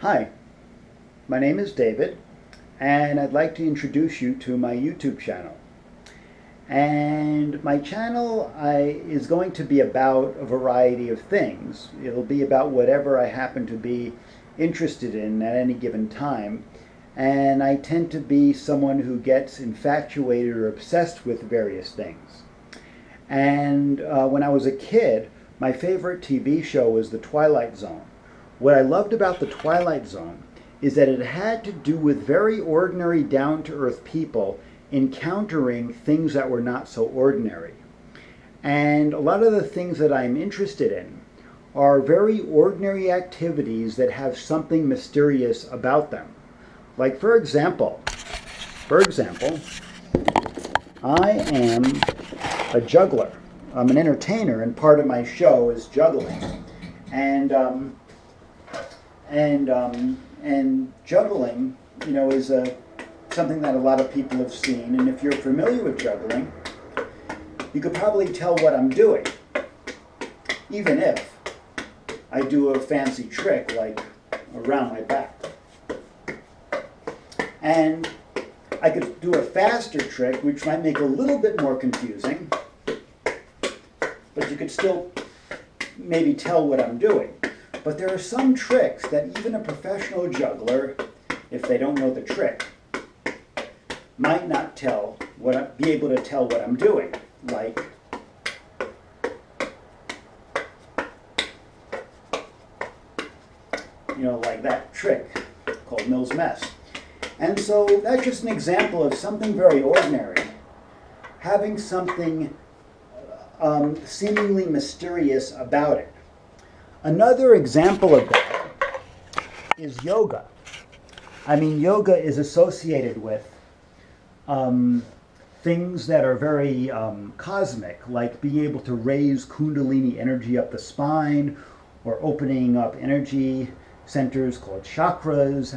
Hi, my name is David, and I'd like to introduce you to my YouTube channel. And my channel is going to be about a variety of things. It'll be about whatever I happen to be interested in at any given time. And I tend to be someone who gets infatuated or obsessed with various things. And when I was a kid, my favorite TV show was The Twilight Zone. What I loved about The Twilight Zone is that it had to do with very ordinary, down-to-earth people encountering things that were not so ordinary. And a lot of the things that I'm interested in are very ordinary activities that have something mysterious about them. Like, for example, I am a juggler. I'm an entertainer, and part of my show is juggling. And juggling, is something that a lot of people have seen. And if you're familiar with juggling, you could probably tell what I'm doing, even if I do a fancy trick like around my back. And I could do a faster trick, which might make it a little bit more confusing, but you could still maybe tell what I'm doing. But there are some tricks that even a professional juggler, if they don't know the trick, might not be able to tell what I'm doing. Like that trick called Mills Mess. And so that's just an example of something very ordinary having something seemingly mysterious about it. Another example of that is yoga. Yoga is associated with things that are very cosmic, like being able to raise Kundalini energy up the spine, or opening up energy centers called chakras.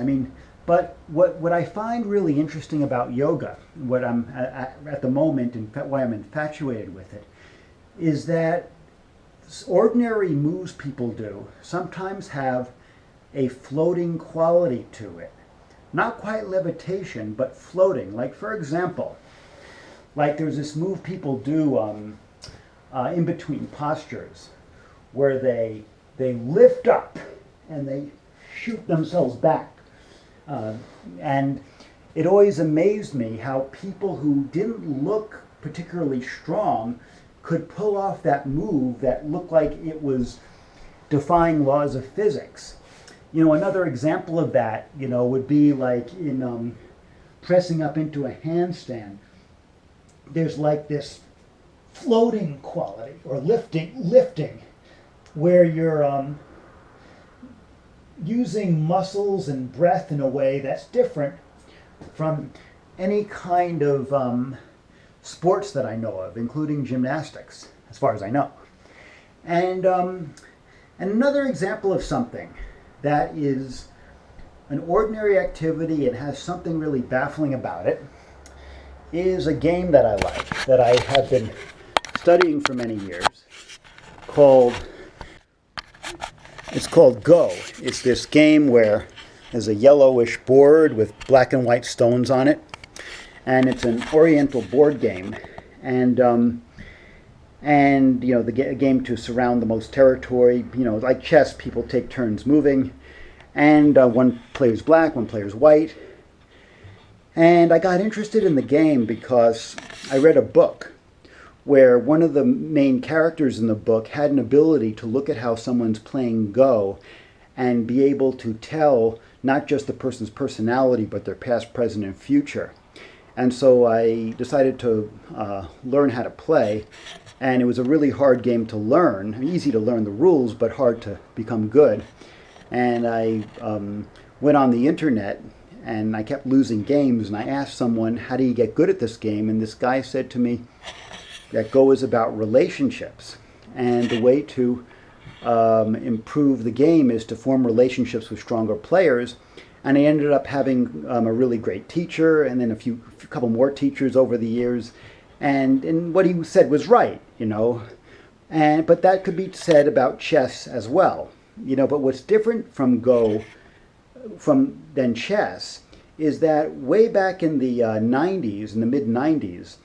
But what I find really interesting about yoga, what I'm at the moment, and why I'm infatuated with it, is that ordinary moves people do sometimes have a floating quality to it. Not quite levitation, but floating. Like, for example, there's this move people do in between postures where they lift up and they shoot themselves back. And it always amazed me how people who didn't look particularly strong could pull off that move that looked like it was defying laws of physics. Another example of that, would be like in pressing up into a handstand. There's like this floating quality, or lifting, where you're using muscles and breath in a way that's different from any kind of sports that I know of, including gymnastics, as far as I know. And another example of something that is an ordinary activity and has something really baffling about it is a game that I like, that I have been studying for many years, it's called Go. It's this game where there's a yellowish board with black and white stones on it, and it's an Oriental board game, and the game to surround the most territory. Like chess, people take turns moving, and one player's black, one player's white. And I got interested in the game because I read a book where one of the main characters in the book had an ability to look at how someone's playing Go and be able to tell not just the person's personality, but their past, present, and future. And so I decided to learn how to play, and it was a really hard game to learn. Easy to learn the rules, but hard to become good. And I went on the internet, and I kept losing games, and I asked someone, how do you get good at this game? And this guy said to me that Go is about relationships, and the way to improve the game is to form relationships with stronger players. And I ended up having a really great teacher, and then a couple more teachers over the years. And what he said was right, but that could be said about chess as well. But what's different from Go than chess is that way back in the 90s, in the mid 90s,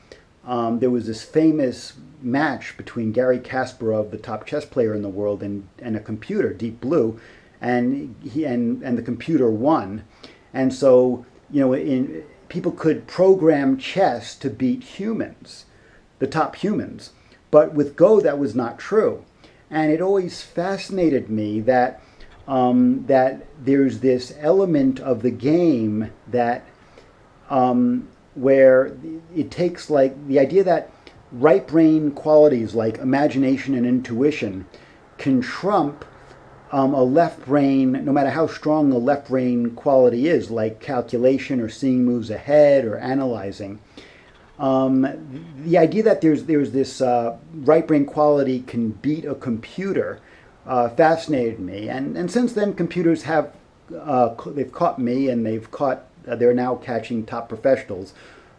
there was this famous match between Garry Kasparov, the top chess player in the world, and a computer, Deep Blue, and the computer won. And so, people could program chess to beat humans, the top humans. But with Go, that was not true. And it always fascinated me that that there's this element of the game that where it takes, like, the idea that right brain qualities like imagination and intuition can trump a left brain, no matter how strong the left brain quality is, like calculation or seeing moves ahead or analyzing. The idea that there's this right brain quality can beat a computer fascinated me, and since then computers have they've caught me, and they're now catching top professionals.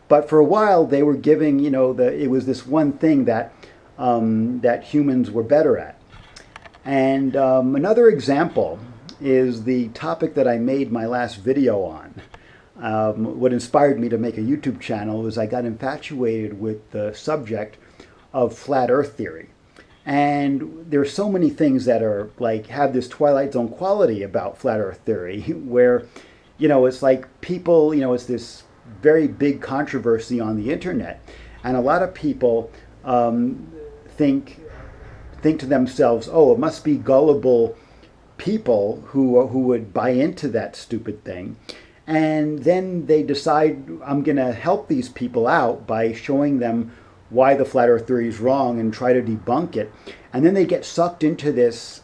But for a while they were giving, it was this one thing that that humans were better at. And another example is the topic that I made my last video on. What inspired me to make a YouTube channel was I got infatuated with the subject of flat Earth theory. And there are so many things that are have this Twilight Zone quality about flat Earth theory, where, it's like people, it's this very big controversy on the internet, and a lot of people think to themselves, oh, it must be gullible people who would buy into that stupid thing. And then they decide, I'm going to help these people out by showing them why the flat Earth theory is wrong and try to debunk it. And then they get sucked into this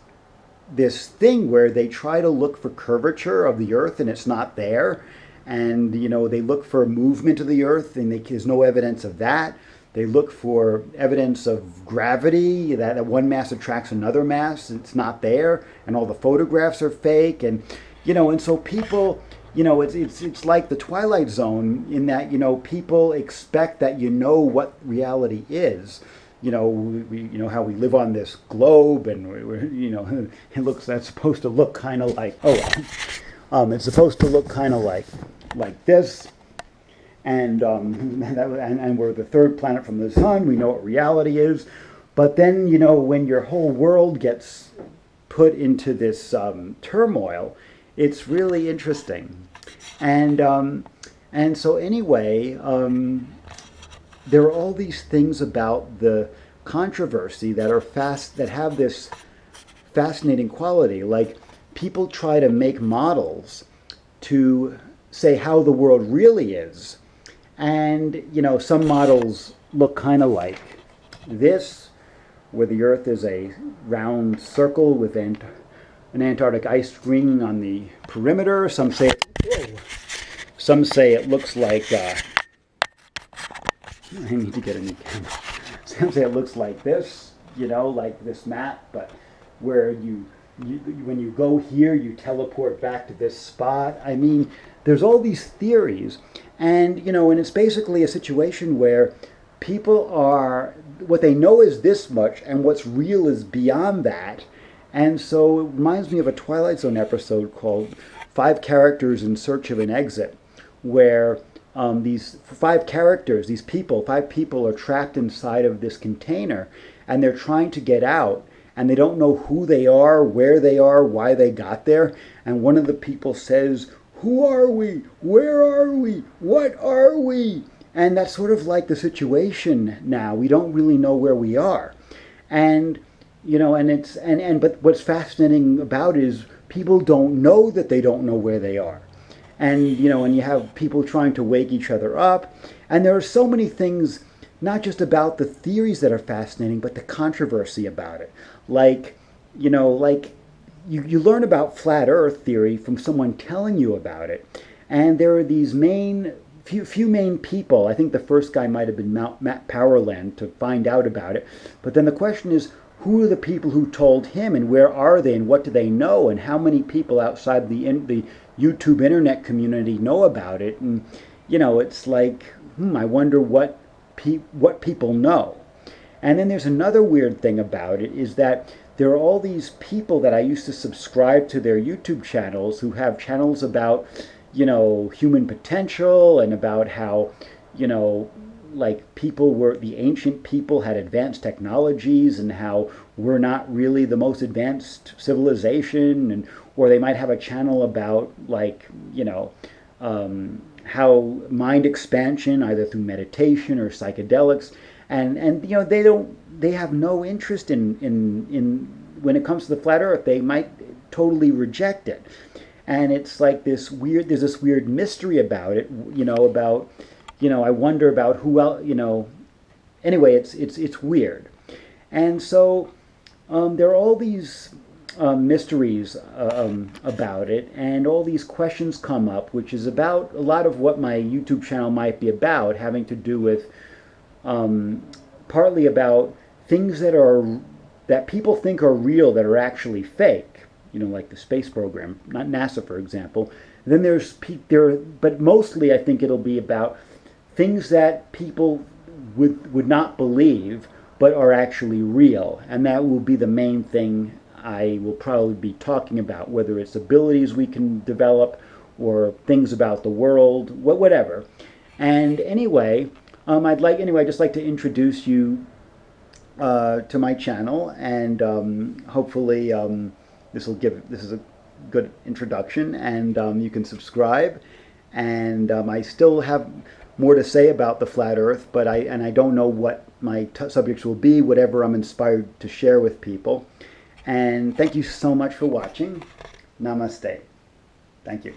thing where they try to look for curvature of the Earth and it's not there. And, they look for movement of the Earth and there's no evidence of that. They look for evidence of gravity, that one mass attracts another mass. It's not there. And all the photographs are fake. And, and so people, it's like the Twilight Zone in that, people expect that what reality is. How we live on this globe, and that's supposed to look kind of like, it's supposed to look kind of like this. And we're the third planet from the sun. We know what reality is. But then, when your whole world gets put into this turmoil, it's really interesting. And so anyway, there are all these things about the controversy that have this fascinating quality. Like, people try to make models to say how the world really is. And, some models look kind of like this, where the Earth is a round circle with an Antarctic ice ring on the perimeter. Some say it looks like, I need to get a new camera. Some say it looks like this, like this map, but where when you go here, you teleport back to this spot. I mean, there's all these theories. And, and it's basically a situation where people what they know is this much, and what's real is beyond that. And so it reminds me of a Twilight Zone episode called 5 Characters in Search of an Exit, where these 5 people are trapped inside of this container, and they're trying to get out, and they don't know who they are, where they are, why they got there. And one of the people says, "Who are we? Where are we? What are we?" And that's sort of like the situation now. We don't really know where we are. And, but what's fascinating about it is people don't know that they don't know where they are. And, and you have people trying to wake each other up. And there are so many things, not just about the theories that are fascinating, but the controversy about it. You learn about flat Earth theory from someone telling you about it. And there are these few main people. I think the first guy might have been Matt Powerland to find out about it. But then the question is, who are the people who told him, and where are they, and what do they know, and how many people outside the YouTube internet community know about it? And, it's like, I wonder what people know. And then there's another weird thing about it, is that there are all these people that I used to subscribe to their YouTube channels who have channels about, human potential and about how, like the ancient people had advanced technologies and how we're not really the most advanced civilization, or they might have a channel about how mind expansion either through meditation or psychedelics, and they have no interest in when it comes to the flat earth. They might totally reject it, and it's like there's this weird mystery about it, I wonder about who else, anyway, it's weird. And so there are all these mysteries about it, and all these questions come up, which is about a lot of what my YouTube channel might be about, having to do with partly about things that people think are real that are actually fake, like the space program, not NASA, for example. Then but mostly I think it'll be about things that people would not believe but are actually real, and that will be the main thing I will probably be talking about, whether it's abilities we can develop or things about the world, whatever. And anyway, I'd just like to introduce you to my channel, and hopefully this is a good introduction, and you can subscribe. And I still have more to say about the flat Earth, but I don't know what my subjects will be, whatever I'm inspired to share with people. And thank you so much for watching. Namaste. Thank you.